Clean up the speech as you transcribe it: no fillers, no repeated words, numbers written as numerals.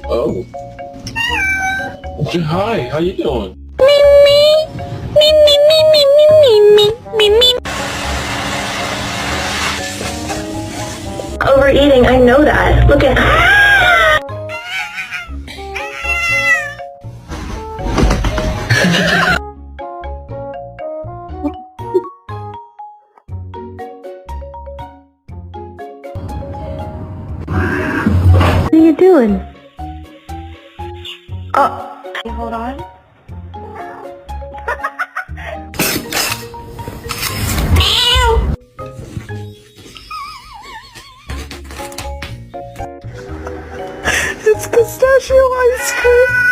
Oh. Hi, how you doing? Overeating, I know that. Look at... What are you doing? Oh, hold on. It's pistachio ice cream.